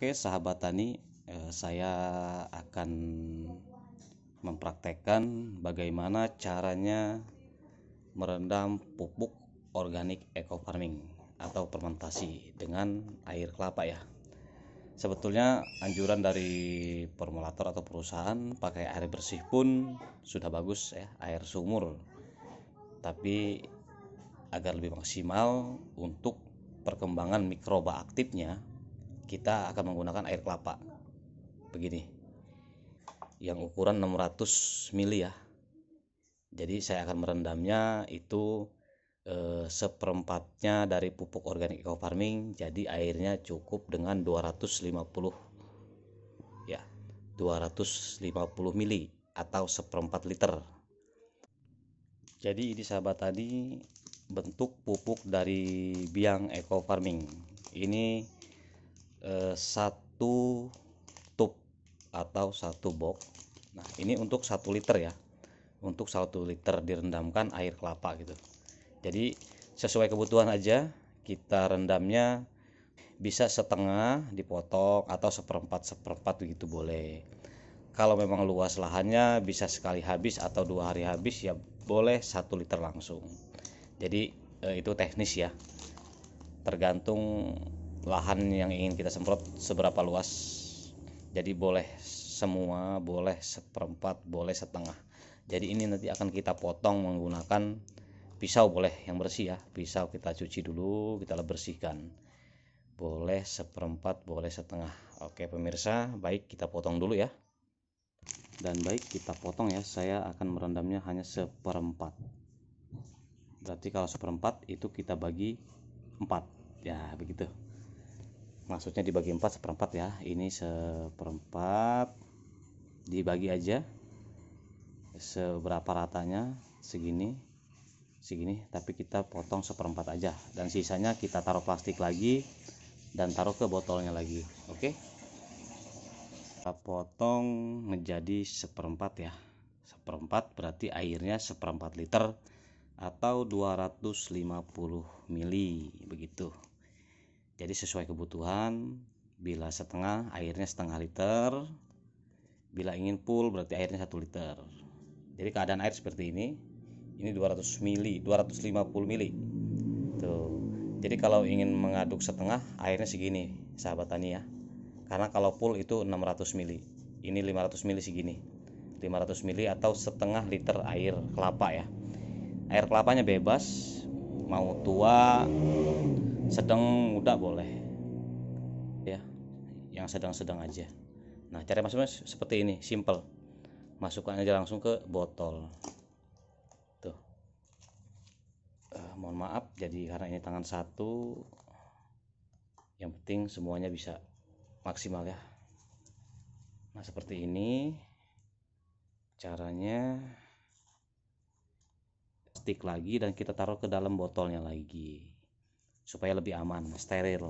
Oke, sahabat tani, saya akan mempraktekkan bagaimana caranya merendam pupuk organik eco farming atau fermentasi dengan air kelapa ya. Sebetulnya anjuran dari formulator atau perusahaan pakai air bersih pun sudah bagus ya, air sumur. Tapi agar lebih maksimal untuk perkembangan mikroba aktifnya, kita akan menggunakan air kelapa begini, yang ukuran 600 ml ya. Jadi saya akan merendamnya itu seperempatnya dari pupuk organik eco farming, jadi airnya cukup dengan 250 ya, 250 ml atau seperempat liter. Jadi ini sahabat tadi bentuk pupuk dari biang eco farming. Ini satu tub atau satu box. Nah, ini untuk 1 liter ya. Untuk 1 liter direndamkan air kelapa gitu. Jadi sesuai kebutuhan aja, kita rendamnya bisa setengah dipotong atau seperempat begitu boleh. Kalau memang luas lahannya bisa sekali habis atau 2 hari habis ya boleh 1 liter langsung. Jadi itu teknis ya. Tergantung lahan yang ingin kita semprot seberapa luas. Jadi boleh semua, boleh seperempat, boleh setengah. Jadi ini nanti akan kita potong menggunakan pisau, boleh yang bersih ya. Pisau kita cuci dulu, kita bersihkan. Boleh seperempat, boleh setengah. Oke pemirsa, baik kita potong dulu ya. Dan baik kita potong ya, saya akan merendamnya hanya seperempat. Berarti kalau seperempat itu kita bagi 4 ya, begitu. Maksudnya dibagi 4 seperempat ya. Ini seperempat, dibagi aja seberapa ratanya, segini, tapi kita potong seperempat aja, dan sisanya kita taruh plastik lagi dan taruh ke botolnya lagi. Oke, kita potong menjadi seperempat ya. Seperempat berarti airnya seperempat liter atau 250 ml begitu. Jadi sesuai kebutuhan, bila setengah airnya setengah liter, bila ingin full berarti airnya 1 liter. Jadi keadaan air seperti ini 200 ml, 250 ml tuh. Jadi kalau ingin mengaduk setengah airnya segini sahabat tani ya, karena kalau full itu 600 ml, ini 500 ml segini, 500 ml atau setengah liter air kelapa ya. Air kelapanya bebas, mau tua, sedang, muda boleh ya, yang sedang-sedang aja. Nah, cara masuknya seperti ini, simple. Masukkan aja langsung ke botol. Tuh. Mohon maaf, jadi karena ini tangan satu, yang penting semuanya bisa maksimal ya. Nah, seperti ini caranya. Plastik lagi dan kita taruh ke dalam botolnya lagi supaya lebih aman, steril.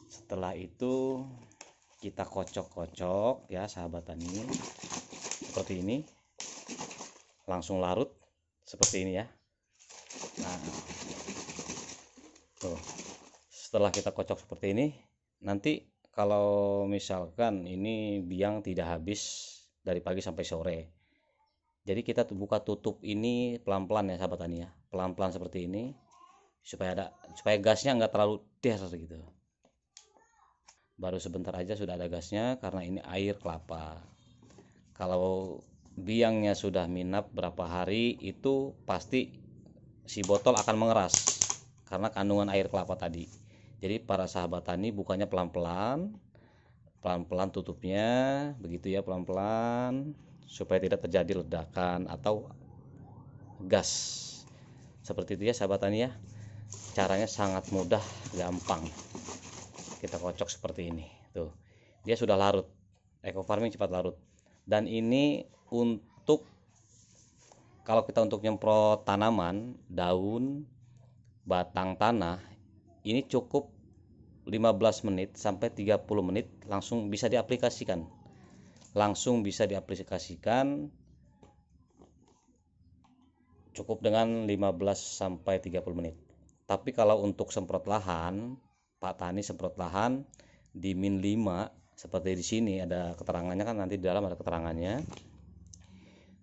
Setelah itu kita kocok-kocok ya sahabat tani, seperti ini, langsung larut seperti ini ya. Nah, tuh. Setelah kita kocok seperti ini, nanti kalau misalkan ini biang tidak habis dari pagi sampai sore, jadi kita buka tutup ini pelan-pelan ya sahabat tani ya, pelan-pelan seperti ini supaya gasnya nggak terlalu der gitu. Baru sebentar aja sudah ada gasnya karena ini air kelapa. Kalau biangnya sudah minap berapa hari itu pasti si botol akan mengeras karena kandungan air kelapa tadi. Jadi para sahabat tani bukanya pelan-pelan, pelan-pelan tutupnya begitu ya, pelan-pelan supaya tidak terjadi ledakan atau gas. Seperti itu ya sahabat tani ya. Caranya sangat mudah, gampang. Kita kocok seperti ini. Tuh. Dia sudah larut. Eco farming cepat larut. Dan ini untuk kalau kita untuk nyemprot tanaman, daun, batang tanah, ini cukup 15 menit sampai 30 menit langsung bisa diaplikasikan. Cukup dengan 15 sampai 30 menit. Tapi kalau untuk semprot lahan Pak Tani semprot lahan di min 5 seperti di sini ada keterangannya kan, nanti di dalam ada keterangannya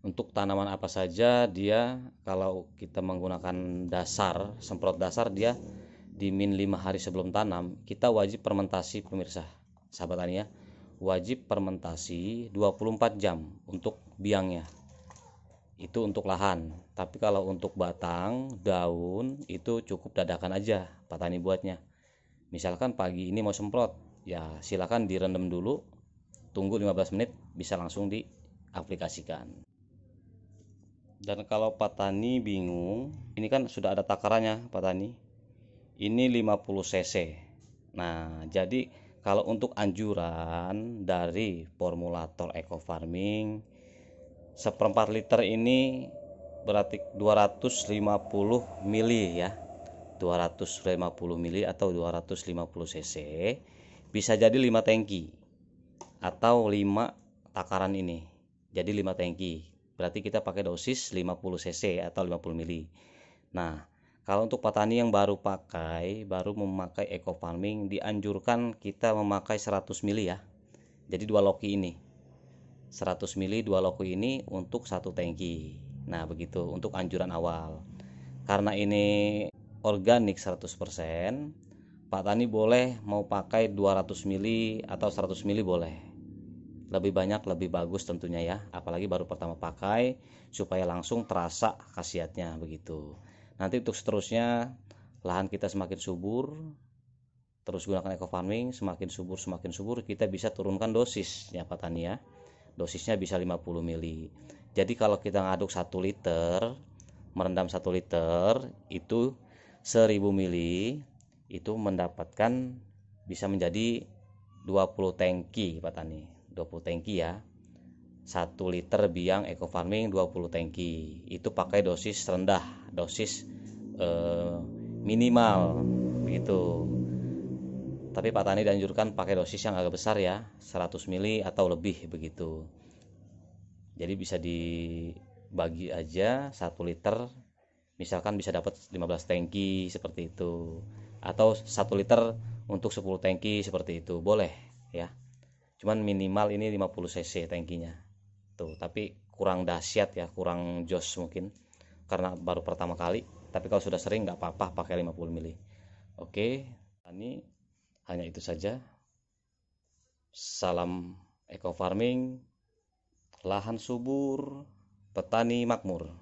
untuk tanaman apa saja. Dia kalau kita menggunakan dasar, semprot dasar, dia di min 5 hari sebelum tanam kita wajib fermentasi, pemirsa sahabat tani ya, wajib fermentasi 24 jam untuk biangnya. Itu untuk lahan. Tapi kalau untuk batang, daun itu cukup dadakan aja Pak Tani buatnya. Misalkan pagi ini mau semprot, ya silakan direndam dulu, tunggu 15 menit, bisa langsung diaplikasikan. Dan kalau Pak Tani bingung, ini kan sudah ada takarannya Pak Tani, ini 50 cc. Nah, jadi kalau untuk anjuran dari formulator Eco Farming, seperempat liter ini berarti 250 mili ya, 250 mili atau 250 cc, bisa jadi 5 tangki atau 5 takaran ini, jadi 5 tangki, berarti kita pakai dosis 50 cc atau 50 mili. Nah, kalau untuk petani yang baru memakai Eco Farming, dianjurkan kita memakai 100 mili ya, jadi 2 loki ini, 100 mili 2 loki ini untuk 1 tangki. Nah begitu untuk anjuran awal. Karena ini organik 100%, Pak Tani boleh mau pakai 200 mili atau 100 mili boleh. Lebih banyak lebih bagus tentunya ya, apalagi baru pertama pakai, supaya langsung terasa khasiatnya begitu. Nanti untuk seterusnya, lahan kita semakin subur, terus gunakan Eco Farming, semakin subur, kita bisa turunkan dosis ya Pak Tani ya. Dosisnya bisa 50 mili. Jadi kalau kita ngaduk 1 liter, merendam 1 liter itu 1000 mili, itu mendapatkan bisa menjadi 20 tangki Pak Tani, 20 tangki ya. 1 liter biang Eco Farming 20 tangki, itu pakai dosis rendah, dosis minimal begitu. Tapi Pak Tani dianjurkan pakai dosis yang agak besar ya, 100 mili atau lebih begitu. Jadi bisa dibagi aja 1 liter, misalkan bisa dapat 15 tangki seperti itu, atau 1 liter untuk 10 tangki seperti itu, boleh ya. Cuman minimal ini 50 cc tangkinya tuh, tapi kurang dahsyat ya, kurang jos mungkin karena baru pertama kali. Tapi kalau sudah sering nggak apa-apa pakai 50 mili. Oke, ini hanya itu saja. Salam Eco Farming, lahan subur, petani makmur.